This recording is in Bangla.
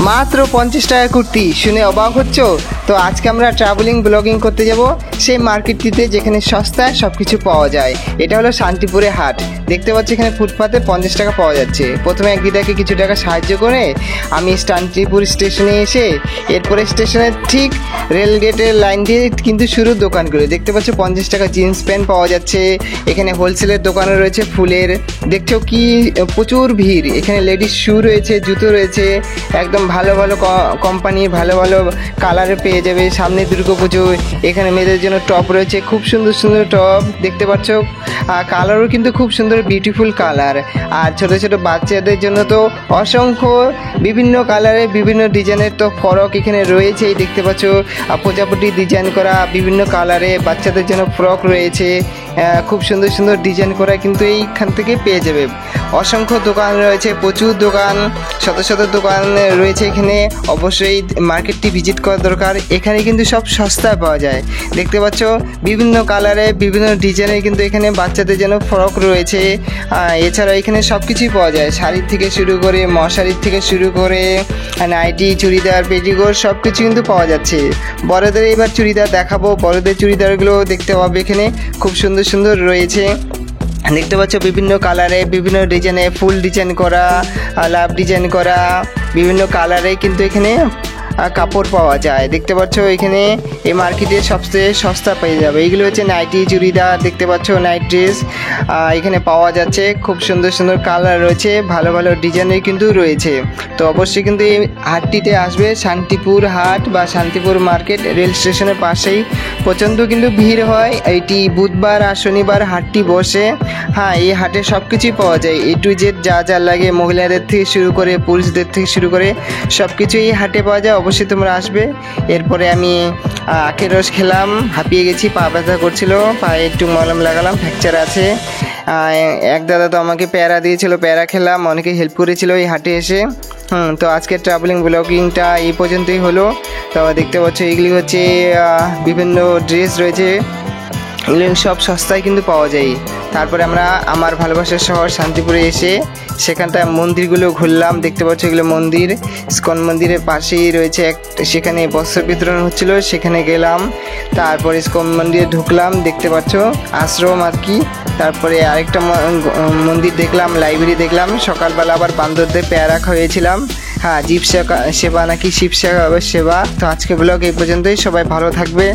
মাত্র 50 টাকা কুর্তি, শুনে অবাক হচ্ছ? তো আজকে আমরা ট্রাভেলিং ব্লগিং করতে যাব সেই মার্কেটটিতে যেখানে সস্তায় সব কিছু পাওয়া যায়। এটা হলো শান্তিপুরে হাট। দেখতে পাচ্ছি এখানে ফুটপাতে 50 টাকা পাওয়া যাচ্ছে। প্রথমে এক দিদাকে কিছু টাকা সাহায্য করে আমি শান্তিপুর স্টেশনে এসে এরপরে স্টেশনের ঠিক রেল গেটের লাইন দিয়ে কিন্তু শুরু দোকানগুলো দেখতে পাচ্ছ। 50 টাকা জিন্স প্যান্ট পাওয়া যাচ্ছে। এখানে হোলসেলের দোকানে রয়েছে ফুলের, দেখছো কি প্রচুর ভিড়। এখানে লেডিস শু রয়েছে, জুতো রয়েছে, একদম ভালো ভালো কোম্পানির ভালো ভালো কালারে পেয়ে যাবে। সামনে দুর্গাপুজো, এখানে মেয়েদের জন্য টপ রয়েছে, খুব সুন্দর সুন্দর টপ দেখতে পাচ্ছ। আর কালারও কিন্তু খুব সুন্দর বিউটিফুল কালার। আর ছোট ছোট বাচ্চাদের জন্য তো অসংখ্য বিভিন্ন কালারে বিভিন্ন ডিজাইনের তো ফরক এখানে রয়েছেই দেখতে পাচ্ছ। প্রজাপতি ডিজাইন করা বিভিন্ন কালারে বাচ্চাদের জন্য ফ্রক রয়েছে, খুব সুন্দর সুন্দর ডিজাইন করা কিন্তু এইখান থেকে পেয়ে যাবে। অসংখ্য দোকান রয়েছে, প্রচুর দোকান, শত শত দোকান রয়েছে এখানে। অবশ্যই মার্কেটটি ভিজিট করা দরকার। এখানে কিন্তু সব সস্তায় পাওয়া যায় দেখতে পাচ্ছ। বিভিন্ন কালারে বিভিন্ন ডিজাইনের কিন্তু এখানে বাচ্চাদের জন্য ফ্রক রয়েছে। এছাড়া এখানে সব কিছুই পাওয়া যায়, শাড়ির থেকে শুরু করে মশারির থেকে শুরু করে নাইটি, চুড়িদার, পেটিকোট সব কিছু কিন্তু পাওয়া যাচ্ছে। বড়দের এবার চুড়িদার দেখাবো। বড়দের চুড়িদারগুলো দেখতে পাবে এখানে খুব সুন্দর সুন্দর রয়েছে দেখতে পাচ্ছ। বিভিন্ন কালারে বিভিন্ন ডিজাইনে ফুল ডিজাইন করা, লাভ ডিজাইন করা বিভিন্ন কালারে কিন্তু এখানে কাপড় পাওয়া যায় দেখতে পাচ্ছ। এখানে এই মার্কেটে সবচেয়ে সস্তা পেয়ে যাবে। এইগুলো হচ্ছে নাইটি, চুড়িদার দেখতে পাচ্ছ, নাইট ড্রেস এখানে পাওয়া যাচ্ছে। খুব সুন্দর সুন্দর কালার রয়েছে, ভালো ভালো ডিজাইনের কিন্তু রয়েছে। তো অবশ্যই কিন্তু এই হাটটিতে আসবে, শান্তিপুর হাট বা শান্তিপুর মার্কেট রেল স্টেশনের পাশেই। প্রচণ্ড কিন্তু ভিড় হয়। এইটি বুধবার আর শনিবার হাটটি বসে। হ্যাঁ, এই হাটে সব কিছুই পাওয়া যায়, এ টু জেড যা যা লাগে, মহিলাদের থেকে শুরু করে পুরুষদের থেকে শুরু করে সব কিছুই এই হাটে পাওয়া যায়। অবশ্যই তোমরা আসবে। এরপরে আমি আখের রস খেলাম, হাঁপিয়ে গেছি, পা ব্যথা করছিল, পায়ে একটু মলম লাগালাম, ফ্র্যাকচার আছে। এক দাদা তো আমাকে প্যারা দিয়েছিল, প্যারা খেলাম, অনেকে হেল্প করেছিল এই হাটে এসে। তো আজকের ট্রাভেলিং ব্লগিংটা এই পর্যন্তই হলো। তো দেখতে পাচ্ছ এগুলি হচ্ছে বিভিন্ন ড্রেস রয়েছে, এগুলো সব সস্তায় কিন্তু পাওয়া যায়। তারপরে আমরা আমার ভালোবাসার শহর শান্তিপুরে এসে সেখানটায় মন্দিরগুলো ঘুরলাম দেখতে পাচ্ছ। এগুলো মন্দির, ইস্কন মন্দিরের পাশেই রয়েছে সেখানে বস্ত্র বিতরণ হচ্ছিল, সেখানে গেলাম। তারপরে ইস্কন মন্দিরে ঢুকলাম দেখতে পাচ্ছ, আশ্রম আর কি। তারপরে আরেকটা মন্দির দেখলাম, লাইব্রেরি দেখলাম। সকালবেলা আবার বান্দরদের পেয়ারা খাইয়েছিলাম। হ্যাঁ, জীব সেবা নাকি শিব সেবা। তো আজকে ব্লগ এই পর্যন্তই। সবাই ভালো থাকবে।